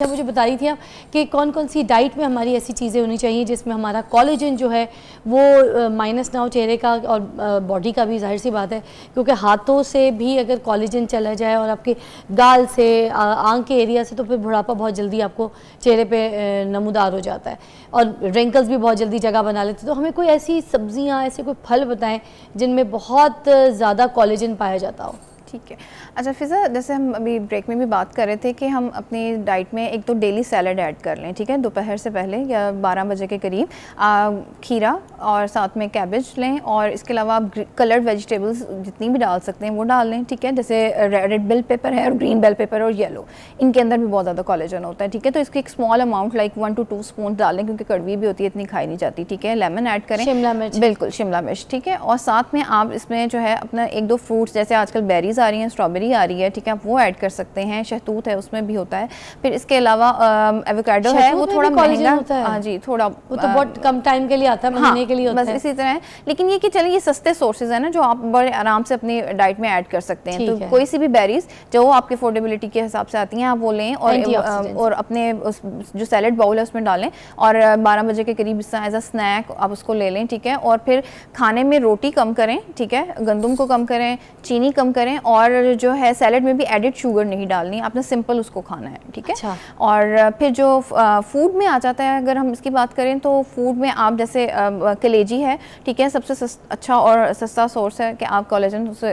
मुझे बता रही थी आप कि कौन कौन सी डाइट में हमारी ऐसी चीज़ें होनी चाहिए जिसमें हमारा कोलेजन जो है वो माइनस ना हो चेहरे का और बॉडी का भी, जाहिर सी बात है क्योंकि हाथों से भी अगर कोलेजन चला जाए और आपके गाल से आंख के एरिया से तो फिर बुढ़ापा बहुत जल्दी आपको चेहरे पे नमूदार हो जाता है और रिंकल्स भी बहुत जल्दी जगह बना लेते हैं। तो हमें कोई ऐसी सब्जियाँ, ऐसे कोई फल बताएं जिनमें बहुत ज़्यादा कोलेजन पाया जाता हो। ठीक है। अच्छा फ़िज़ा, जैसे हम अभी ब्रेक में भी बात कर रहे थे कि हम अपनी डाइट में एक तो डेली सैलड ऐड कर लें, ठीक है, दोपहर से पहले या 12 बजे के करीब खीरा और साथ में कैबेज लें और इसके अलावा आप कलर्ड वेजिटेबल्स जितनी भी डाल सकते हैं वो डाल लें, ठीक है, जैसे रेड बेल पेपर है और ग्रीन बेल पेपर और येलो, इनके अंदर भी बहुत ज़्यादा कोलेजन होता है, ठीक है। तो इसकी एक small amount like 1 to 2 spoon डाल लें क्योंकि कड़वी भी होती है, इतनी खाई नहीं जाती, ठीक है। लेमन ऐड करें, शिमला मिर्च, बिल्कुल शिमला मिर्च, ठीक है। और साथ में आप इसमें जो है अपना 1-2 फ्रूट्स, जैसे आजकल बेरीज आ रही हैं, स्ट्रॉबेरी आ रही है, ठीक है, आप वो ऐड कर सकते हैं। शहतूत है उसमें भी होता है। फिर इसके अलावा एवोकाडो है, वो थोड़ा महंगा होता है, हाँ जी, थोड़ा वो तो बहुत कम टाइम के लिए आता है, महीने के लिए होता है, बस इसी तरह है। लेकिन ये कि चलिए ये सस्ते सोर्सेज है ना जो आप बड़े आराम से अपनी डाइट में ऐड कर सकते हैं। तो कोई सी भी बेरीज जो आपके अफोर्डेबिलिटी के हिसाब से आती हैं आप वो लें और अपने जो सैलेड बाउल है उसमें डालें और 12 बजे के करीब एज अ स्नैक आप उसको ले लें, ठीक है। और फिर खाने में रोटी कम करें, ठीक है, गंदम को कम करें, चीनी कम करें और जो है सैलेड में भी एडिड शुगर नहीं डालनी, आपने सिंपल उसको खाना है, ठीक है। अच्छा। और फिर जो फूड में आ जाता है, अगर हम इसकी बात करें तो फूड में आप जैसे कलेजी है, ठीक है, सबसे अच्छा और सस्ता सोर्स है कि आप कोलेजन उसे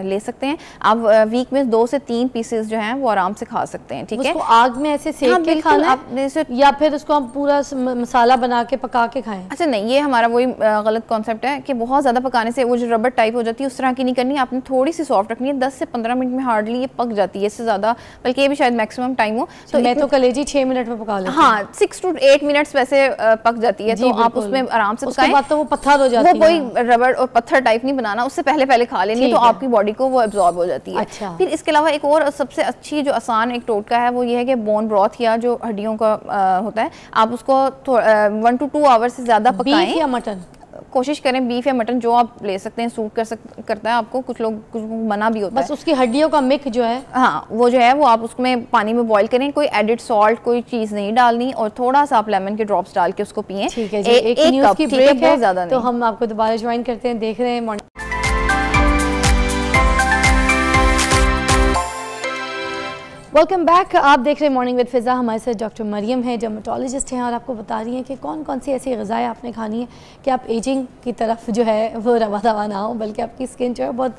ले सकते हैं। आप वीक में 2 से 3 पीसेस जो हैं वो आराम से खा सकते हैं, ठीक है। उसको आग में ऐसे सेक के खाना है या फिर उसको हम पूरा मसाला बना के पका के खाएं? अच्छा नहीं, ये हमारा वही गलत कॉन्सेप्ट है कि बहुत ज़्यादा पकाने से वो जो रबर टाइप हो जाती है उस तरह की नहीं करनी, आपने थोड़ी सी सॉफ्ट रखनी है। 10 से 15 मिनट में हार्डली ये पक जाती है, इससे ज़्यादा बल्कि ये भी शायद मैक्सिमम टाइम हो। तो मैं तो कलेजी 6 मिनट में पका लेती हूं। हाँ, 6 to 8 मिनट्स वैसे पक जाती है, तो आप उसमें आराम से उसके बाद तो वो पत्थर हो जाती है, वो कोई रबर और पत्थर टाइप नहीं बनाना, उससे पहले खा लेनी तो आपकी बॉडी को वो एब्जॉर्ब हो जाती है। अच्छा। फिर इसके अलावा एक और सबसे अच्छी जो आसान एक टोटका है वो ये है कि बोन ब्रॉथ या जो हड्डियों का होता है, आप उसको 1 to 2 आवर से ज़्यादा पकाएं। बीफ या मटन? कोशिश करें बीफ या मटन जो आप ले सकते हैं, सूट करता है आपको, कुछ लोग मना भी होता है। बस उसकी हड्डियों का मिक जो है, हाँ, वो जो है वो आप उसमें पानी में बॉईल करें, कोई एडिड सॉल्ट कोई चीज़ नहीं डालनी और थोड़ा सा आप लेमन के ड्रॉप्स डाल के उसको पिएं। ठीक है जी। एक न्यूज़ की ब्रेक है, बहुत ज़्यादा तो हम आपको दोबारा ज्वाइन करते हैं। देख रहे हैं मॉर्निंग। Welcome back. आप देख रहे हैं मॉर्निंग विद फिज़ा। हमारे साथ डॉक्टर मरियम है, डर्मेटोलॉजिस्ट हैं और आपको बता रही हैं कि कौन कौन सी ऐसी ग़िज़ाएँ आपने खानी है कि आप एजिंग की तरफ जो है वो रवा दवा ना हो, बल्कि आपकी स्किन जो है बहुत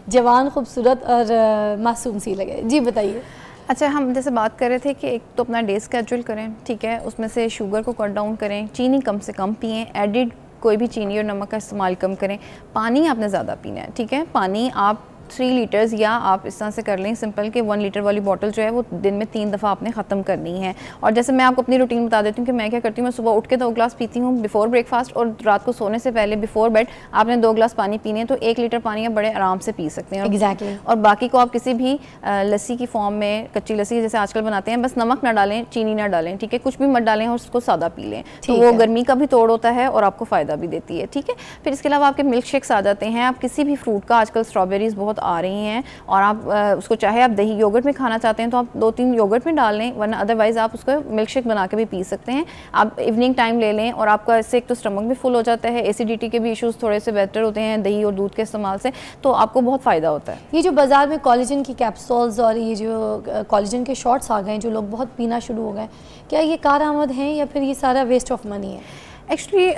जवान, खूबसूरत और मासूम सी लगे। जी बताइए। अच्छा, हम जैसे बात कर रहे थे कि एक तो अपना डे स्केड्यूल करें, ठीक है, उसमें से शुगर को कट डाउन करें, चीनी कम से कम पिएँ, एडिड कोई भी चीनी और नमक का इस्तेमाल कम करें, पानी आपने ज़्यादा पीना है, ठीक है। पानी आप 3 लीटर्स या आप इस तरह से कर लें सिंपल के 1 लीटर वाली बॉटल जो है वो दिन में 3 दफ़ा आपने ख़त्म करनी है। और जैसे मैं आपको अपनी रूटीन बता देती हूँ कि मैं क्या करती हूँ, मैं सुबह उठ के 2 ग्लास पीती हूँ बिफोर ब्रेकफास्ट और रात को सोने से पहले बिफोर बेड आपने 2 ग्लास पानी पीने हैं, तो 1 लीटर पानी आप बड़े आराम से पी सकते हैं। एग्जैक्टली। और बाकी को आप किसी भी लस्सी की फॉर्म में, कच्ची लस्सी जैसे आजकल बनाते हैं, बस नमक ना डालें, चीनी ना डालें, ठीक है, कुछ भी मत डालें और उसको सादा पी लें, तो वो गर्मी का भी तोड़ होता है और आपको फ़ायदा भी देती है, ठीक है। फिर इसके अलावा आपके मिल्क शेक्स आ जाते हैं, आप किसी भी फ्रूट का, आजकल स्ट्रॉबेरीज बहुत आ रही हैं और आप उसको चाहे आप दही योगर्ट में खाना चाहते हैं तो आप 2-3 योगर्ट में डाल लें, वरना अदरवाइज़ आप उसको मिल्क शेक बना के भी पी सकते हैं। आप इवनिंग टाइम ले लें और आपका इससे एक तो स्टमक भी फुल हो जाता है, एसिडिटी के भी इश्यूज़ थोड़े से बेहतर होते हैं दही और दूध के इस्तेमाल से, तो आपको बहुत फ़ायदा होता है। ये जो बाज़ार में कोलेजन की कैप्सूल्स और ये जो कोलेजन के शॉट्स आ गए, जो लोग बहुत पीना शुरू हो गए, क्या ये कारआमद हैं या फिर ये सारा वेस्ट ऑफ मनी है? एक्चुअली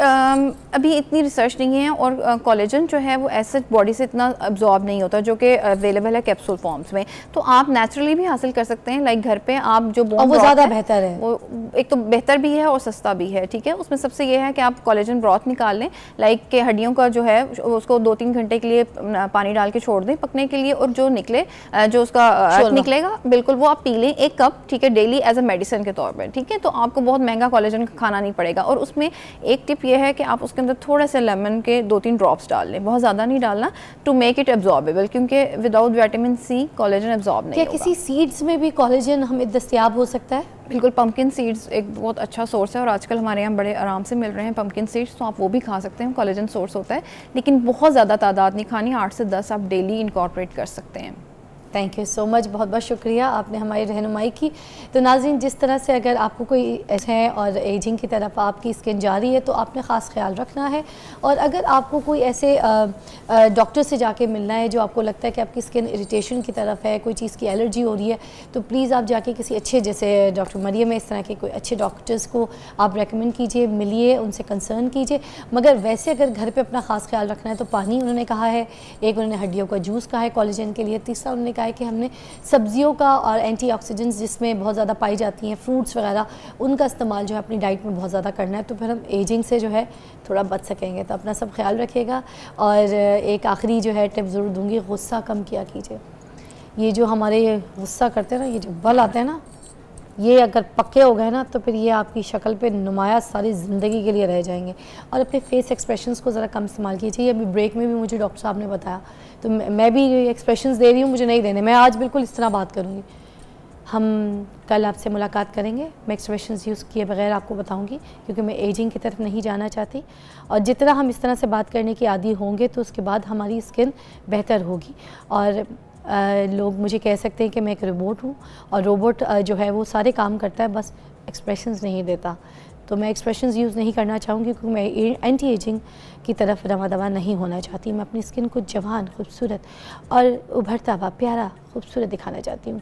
अभी इतनी रिसर्च नहीं है और कोलेजन जो है वो ऐसे बॉडी से इतना अब्जॉर्ब नहीं होता जो कि अवेलेबल है कैप्सूल फॉर्म्स में, तो आप नेचुरली भी हासिल कर सकते हैं। लाइक घर पे आप जो बोन वो ज़्यादा बेहतर है, वो एक तो बेहतर भी है और सस्ता भी है, ठीक है। उसमें सबसे ये है कि आप कोलेजन ब्रॉथ निकाल लें, लाइक के हड्डियों का जो है उसको 2-3 घंटे के लिए पानी डाल के छोड़ दें पकने के लिए, और जो निकले जो उसका निकलेगा बिल्कुल वो आप पी लें 1 कप, ठीक है, डेली एज अ मेडिसिन के तौर पर, ठीक है। तो आपको बहुत महंगा कोलेजन खाना नहीं पड़ेगा। और उसमें एक टिप ये है कि आप उसके अंदर थोड़े से लेमन के 2-3 ड्रॉप्स डाल लें, बहुत ज़्यादा नहीं डालना, टू मेक इट एब्जॉर्बेबल, क्योंकि without vitamin C collagen absorb नहीं होगा। क्या किसी सीड्स में भी कोलेजन हमें दस्तयाब हो सकता है? बिल्कुल, पम्पकिन सीड्स एक बहुत अच्छा सोर्स है और आजकल हमारे यहाँ बड़े आराम से मिल रहे हैं पम्पकिन सीड्स, तो आप वो भी खा सकते हैं, कोलेजन सोर्स होता है, लेकिन बहुत ज़्यादा तादाद नहीं खानी, 8 से 10 आप डेली इनकॉर्पोरेट कर सकते हैं। थैंक यू सो मच, बहुत बहुत शुक्रिया, आपने हमारी रहनुमाई की। तो नाज़रीन, जिस तरह से अगर आपको कोई ऐसे है और एजिंग की तरफ आपकी स्किन जा रही है तो आपने ख़ास ख्याल रखना है। और अगर आपको कोई ऐसे डॉक्टर से जाके मिलना है जो आपको लगता है कि आपकी स्किन इरिटेशन की तरफ है, कोई चीज़ की एलर्जी हो रही है, तो प्लीज़ आप जाके किसी अच्छे, जैसे डॉक्टर मरियम है, इस तरह के कोई अच्छे डॉक्टर्स को आप रेकमेंड कीजिए, मिलिए, उनसे कंसर्न कीजिए। मगर वैसे अगर घर पर अपना ख़ास ख्याल रखना है तो पानी उन्होंने कहा है, एक उन्होंने हड्डियों का जूस कहा है कोलेजन के लिए, तीसरा उन्होंने कहा है कि हमने सब्जियों का और एंटीऑक्सीडेंट्स जिसमें बहुत ज़्यादा पाई जाती हैं, फ्रूट्स वगैरह, उनका इस्तेमाल जो है अपनी डाइट में बहुत ज़्यादा करना है, तो फिर हम एजिंग से जो है थोड़ा बच सकेंगे। तो अपना सब ख्याल रखिएगा। और एक आखिरी जो है टिप ज़रूर दूँगी, गुस्सा कम किया कीजिए। ये जो हमारे गुस्सा करते हैं ना, ये जो बल आते हैं ना, ये अगर पक्के हो गए ना तो फिर ये आपकी शक्ल पे नुमाया सारी ज़िंदगी के लिए रह जाएंगे। और अपने फेस एक्सप्रेशंस को ज़रा कम इस्तेमाल कीजिए। अभी ब्रेक में भी मुझे डॉक्टर साहब ने बताया, तो मैं भी एक्सप्रेशंस दे रही हूँ, मुझे नहीं देने, मैं आज बिल्कुल इस तरह बात करूँगी। हम कल आपसे मुलाकात करेंगे, मैं एक्सप्रेशंस यूज़ किए बगैर आपको बताऊँगी, क्योंकि मैं एजिंग की तरफ नहीं जाना चाहती। और जितना हम इस तरह से बात करने के आदी होंगे तो उसके बाद हमारी स्किन बेहतर होगी। और लोग मुझे कह सकते हैं कि मैं एक रोबोट हूँ, और रोबोट जो है वो सारे काम करता है, बस एक्सप्रेशंस नहीं देता। तो मैं एक्सप्रेशंस यूज़ नहीं करना चाहूँगी, क्योंकि मैं एंटी एजिंग की तरफ रवा दवा नहीं होना चाहती। मैं अपनी स्किन को जवान, खूबसूरत और उभरता हुआ प्यारा खूबसूरत दिखाना चाहती हूँ।